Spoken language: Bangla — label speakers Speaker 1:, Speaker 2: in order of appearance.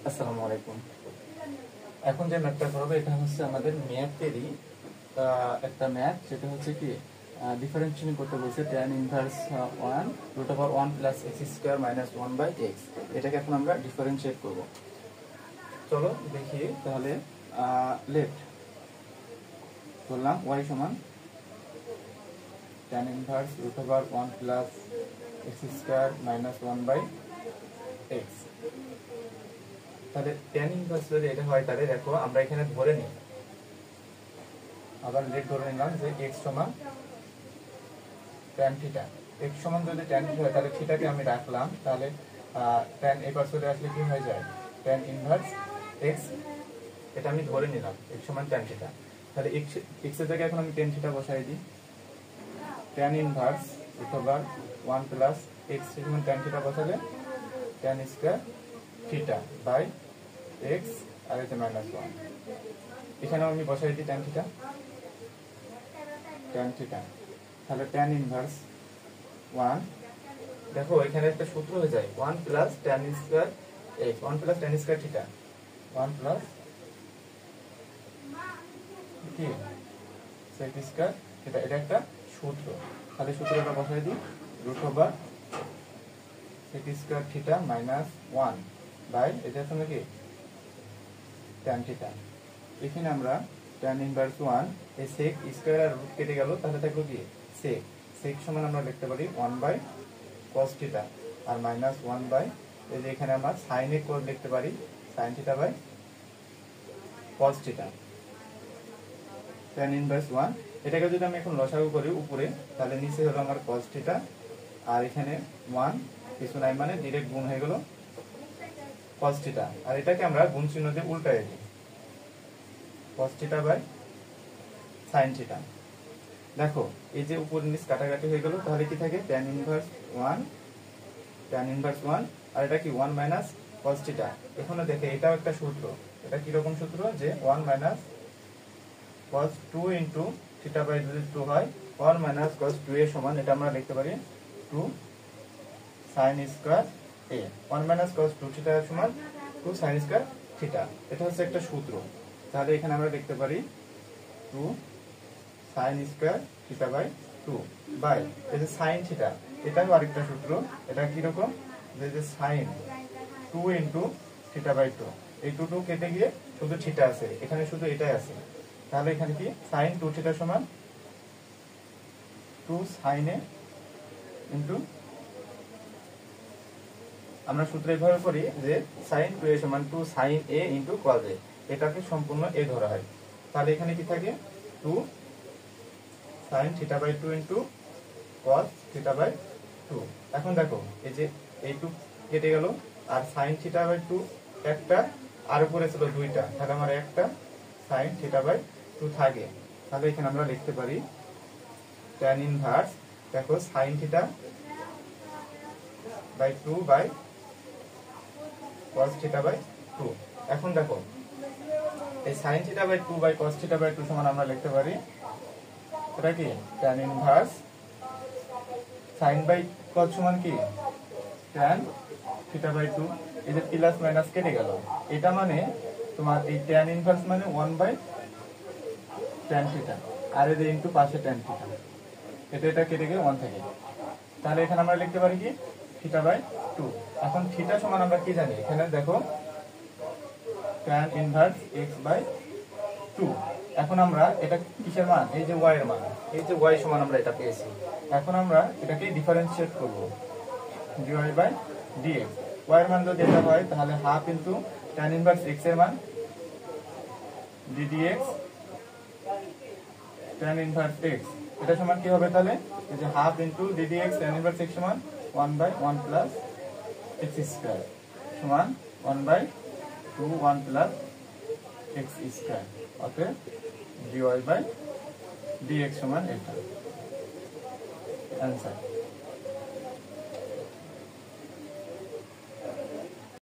Speaker 1: আসসালামু আলাইকুম। এখন যে ম্যাথটা করবো এটা হচ্ছে আমাদের ম্যাথেরই একটা ম্যাথ, যেটা হচ্ছে কি ডিফারেন্সিয়েশন করতে বলছে tan inverse 1 √1 plus x square minus 1/x। এটাকে এখন আমরা ডিফারেন্সিয়েট করব। চলো দেখি তাহলে। লেফট বললাম y সমান tan inverse √1 plus x square minus 1/x। তাহলে tan ইনভার্স যদি এটা হয় তাহলে দেখো আমরা এখানে ধরে নিই, আবার লেট ধরে নিলাম যে x সমান tan থিটা। x সমান যদি tan থিটা হয় তাহলে থিটাকে আমি রাখলাম, তাহলে tan এই পাশে আসলে কি হয়ে যায় tan ইনভার্স x। এটা আমি ধরে নিলাম x সমান tan থিটা। তাহলে x এর জায়গায় এখন আমি tan থিটা বসাই দিই। tan ইনভার্স √1 প্লাস x সমান tan থিটা বসালে tan square theta by x আর এটা মাইনাস 1। এখানেও আমি বসাই দিই tan থিটা। তাহলে tan ইনভার্স 1, দেখো এখানে একটা সূত্র হয়ে যায় 1 plus tan square x, 1 plus tan square theta, 1 plus কি sec স্কয়ার থিটা। এটা একটা সূত্র। তাহলে সূত্রটা বসাই দিই √sec square theta minus 1 by এটা সঙ্গে কি tan থিটা। এখানে আমরা tan ইনভার্স 1 এই sec স্কয়ার আর রুট কেটে গেল, তাহলে থাকলো কি sec সমান আমরা লিখতে পারি 1/cos থিটা আর মাইনাস 1 এই যে এখানে আমরা sin এ কোড লিখতে পারি sin theta by cos theta. tan inverse 1 এটাকে যদি আমি এখন লসাগু করি উপরে, তাহলে নিচে হলো আমার cos থিটা আর এখানে 1 কিছু নাই মানে ডাইরেক্ট গুণ হয়ে গেল cos থিটা। আর এটাকে আমরা গুণ চিহ্ন দিয়ে উল্টায় দিই cos theta by sin theta. দেখো এই যে উপর নিচ কাটাকাটি হয়ে গেল, তাহলে কি থাকে tan ইনভার্স 1 আর এটা কি 1 মাইনাস cos থিটা। এখানে দেখে এটাও একটা সূত্র। এটা কি রকম সূত্র যে 1 minus cos 2 into theta by যদি 2 হয় 1 মাইনাস cos 2 এর সমান এটা আমরা লিখতে পারি 2 sin square a। 1 minus cos 2 theta সমান 2 sin স্কয়ার থিটা। এটা হচ্ছে একটা সূত্র। তাহলে এখানে আমরা লিখতে পারি 2 sin square theta by 2 by এই যে sin থিটা, এটাও আরেকটা সূত্র। এটা কি রকম যে sin 2 ইনটু থিটা বাই 2, এই 2 কেটে গিয়ে শুধু থিটা আছে, এখানে শুধু এটাই আছে। তাহলে এখানে কি sin 2 থিটা সমান 2 sin a ইনটু, আমরা সূত্র এইভাবে করি যে sin 2a সমান 2 sin a into cos a, এটাকে সম্পূর্ণ a ধরা হয়। তাহলে এখানে কি থাকে 2 sin theta by 2 into cos theta by 2। এখন দেখো এই যে এই 2 কেটে গেল আর sin থিটা বাই 2 একটা আর উপরে ছিল দুইটা, তাহলে আমার একটা sin থিটা বাই 2 থাকে। তাহলে এখানে আমরা লিখতে পারি tan ইনভার্স, দেখো sin theta by 2 by cos theta by 2। এখন দেখো এই sin theta by 2 by cos theta by 2 সমান আমরা লিখতে পারি এটা কি tan inverse sin by cos সমান কি tan থিটা বাই 2। এই যে প্লাস মাইনাস কেটে গেল, এটা মানে তোমার এই tan ইনভার্স মানে 1 বাই tan থিটা আর এই যে ইনটু পাশে tan থিটা, এটা কেটে গিয়ে 1 থাকে। তাহলে এখানে আমরা লিখতে পারি কি থিটা বাই 2। এখন থিটা সমান আমরা কি জানি, এখানে দেখো tan ইনভার্স x বাই 2। এখন আমরা এটা কিসের মান, এই যে y এর মান, এই যে y সমান আমরা এটা পেয়েছি। এখন আমরা এটাকে ডিফারেন্সিয়েট করব dy বাই dx। y এর মান যদি এটা হয় তাহলে half into tan inverse x এর মান ddx tan ইনভার্স x, এটা সমান কি হবে তাহলে এই যে half into ddx tan inverse x সমান 1/1 প্লাস x স্কয়ার সমান 1/2 1 plus x square. Okay, dy by dx সমান এটা অ্যান্সার।